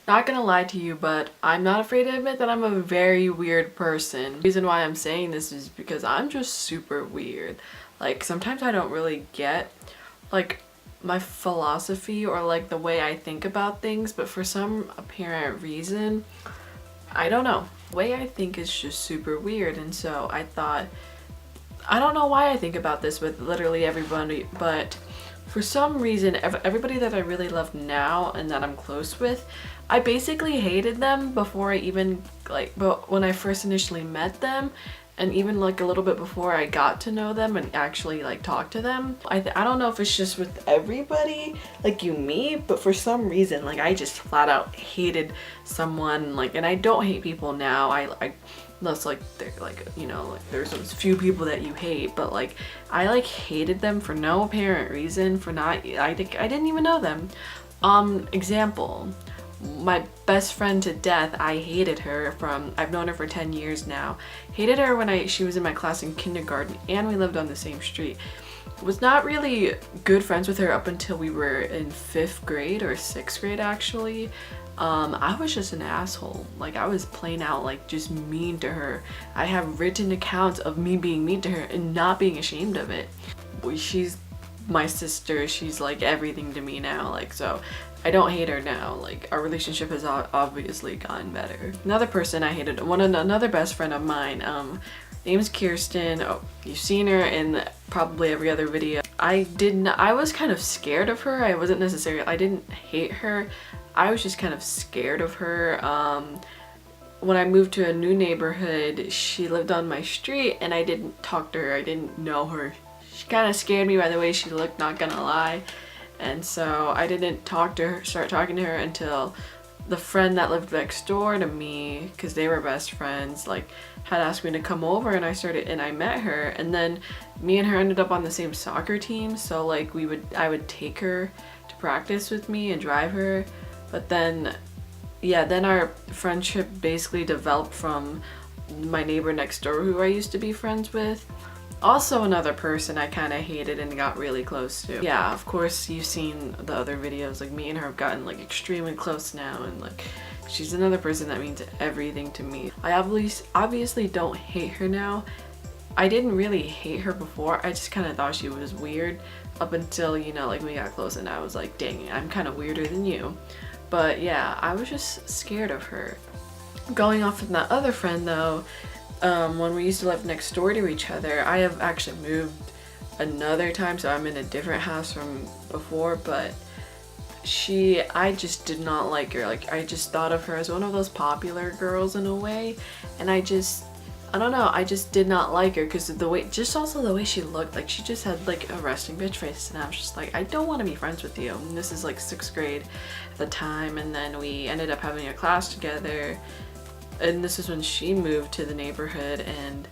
Not gonna lie to you, but I'm not afraid to admit that I'm a very weird person. The reason why I'm saying this is because I'm just super weird. Like, sometimes I don't really get, like, my philosophy or, like, the way I think about things, but for some apparent reason, I don't know. The way I think is just super weird, and so I thought, I don't know why I think about this with literally everybody, but for some reason, everybody that I really love now and that I'm close with, I basically hated them before I even, but when I first initially met them, and even like a little bit before I got to know them and actually like talk to them. I don't know if it's just with everybody like you meet, but for some reason, like I just flat out hated someone, like, and I don't hate people now. I unless like they're like, you know, like there's those few people that you hate, but like I like hated them for no apparent reason, for not, I didn't even know them. Example, my best friend to death, I hated her from, I've known her for 10 years now. Hated her when she was in my class in kindergarten and we lived on the same street. Was not really good friends with her up until we were in 5th grade or 6th grade actually. I was just an asshole. Like, I was plain out like just mean to her. I have written accounts of me being mean to her and not being ashamed of it. She's my sister, she's like everything to me now, like, so I don't hate her now. Like, our relationship has obviously gotten better. Another person I hated, another best friend of mine, name's Kirsten. Oh, you've seen her in probably every other video. I was kind of scared of her. I didn't hate her. I was just kind of scared of her. When I moved to a new neighborhood, she lived on my street and I didn't talk to her. I didn't know her. She kind of scared me by the way she looked, not gonna lie. And so I didn't start talking to her until the friend that lived next door to me, because they were best friends, like had asked me to come over, and I met her, and then me and her ended up on the same soccer team. So like I would take her to practice with me and drive her, but then yeah, then our friendship basically developed from my neighbor next door who I used to be friends with. Also another person I kind of hated and got really close to. Yeah, of course you've seen the other videos, like me and her have gotten like extremely close now, and like she's another person that means everything to me. I obviously don't hate her now. I didn't really hate her before, I just kind of thought she was weird up until, you know, like we got close and I was like, dang, I'm kind of weirder than you. But yeah, I was just scared of her. Going off of that other friend though, when we used to live next door to each other, I have actually moved another time, so I'm in a different house from before, but I just did not like her. Like, I just thought of her as one of those popular girls in a way, and I don't know, I just did not like her because of the way, just also the way she looked. Like, she just had like a resting bitch face, and I was just like, I don't want to be friends with you. And this is like 6th grade at the time, and then we ended up having a class together. And this is when she moved to the neighborhood, and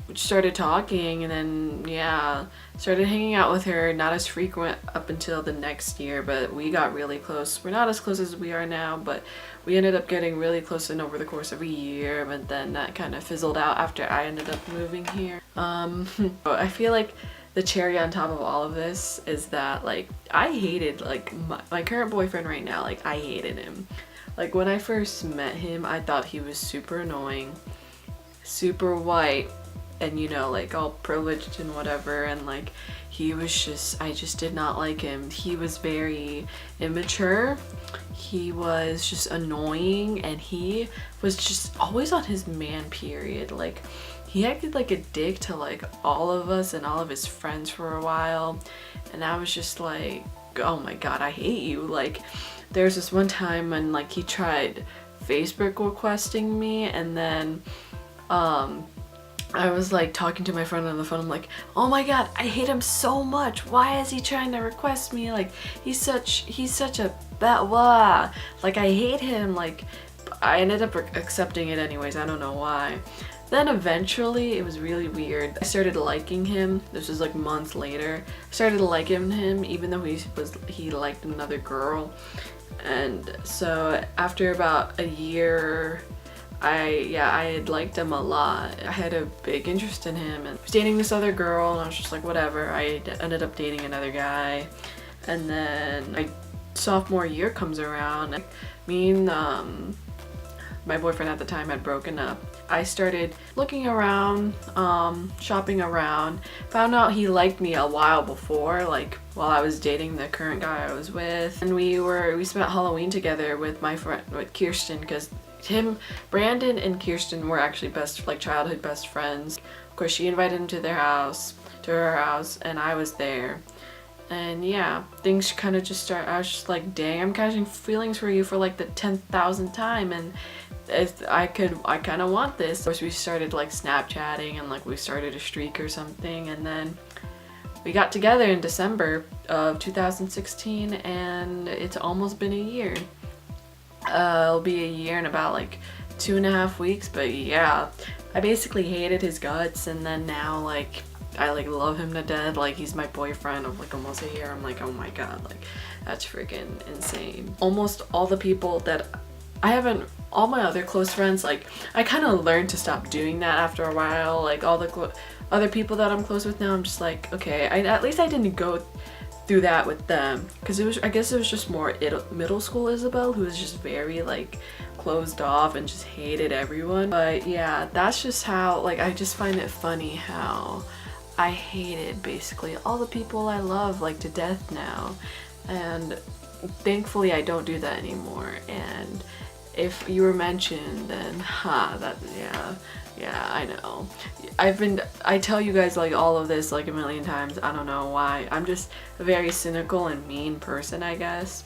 we started talking, and then yeah, started hanging out with her, not as frequent up until the next year, but we got really close. We're not as close as we are now, but we ended up getting really close and over the course of a year, but then that kind of fizzled out after I ended up moving here. I feel like the cherry on top of all of this is that like I hated like my current boyfriend right now. Like, I hated him. Like, when I first met him, I thought he was super annoying, super white, and you know, like all privileged and whatever, and like he was just, I just did not like him. He was very immature, he was just annoying, and he was just always on his man period. Like, he acted like a dick to like all of us and all of his friends for a while, and I was just like, oh my god, I hate you. Like, there's this one time when like he tried Facebook requesting me, and then I was like talking to my friend on the phone. I'm like, oh my god, I hate him so much. Why is he trying to request me? Like, he's such a blah. Like, I hate him. Like, I ended up accepting it anyways. I don't know why. Then eventually, it was really weird, I started liking him. This was like months later. I started liking him even though he liked another girl. And so after about a year, I had liked him a lot. I had a big interest in him, and I was dating this other girl, and I was just like, whatever. I ended up dating another guy, and then I sophomore year comes around, me and my boyfriend at the time had broken up. I started looking around, shopping around, found out he liked me a while before, like while I was dating the current guy I was with. And we spent Halloween together with my friend, with Kirsten, because Brandon and Kirsten were actually childhood best friends. Of course, she invited him to her house, and I was there. And yeah, things kind of just I was just like, dang, I'm catching feelings for you for like the 10,000th time, and I kind of want this. Of course, we started like Snapchatting, and like we started a streak or something, and then we got together in December of 2016, and it's almost been a year. It'll be a year in about like 2.5 weeks, but yeah, I basically hated his guts, and then now like I like love him to death. Like, he's my boyfriend of like almost a year. I'm like, oh my god, like that's freaking insane. Almost all the people that all my other close friends, like I kind of learned to stop doing that after a while. Like all the other people that I'm close with now, I'm just like, okay, at least I didn't go through that with them, because I guess it was just more middle school Isabel, who was just very like closed off and just hated everyone. But yeah, that's just how, like, I just find it funny how I hated basically all the people I love like to death now, and thankfully I don't do that anymore. And if you were mentioned, then yeah, I know. I tell you guys like all of this like a million times. I don't know why. I'm just a very cynical and mean person, I guess.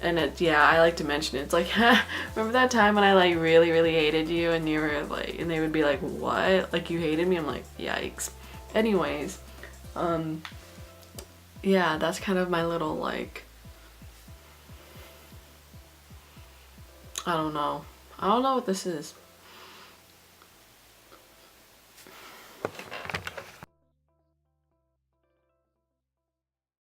And I like to mention it. It's like, remember that time when I like really, really hated you, and you were like, and they would be like, what? Like, you hated me? I'm like, yikes. Anyways, yeah, that's kind of my little like, I don't know what this is.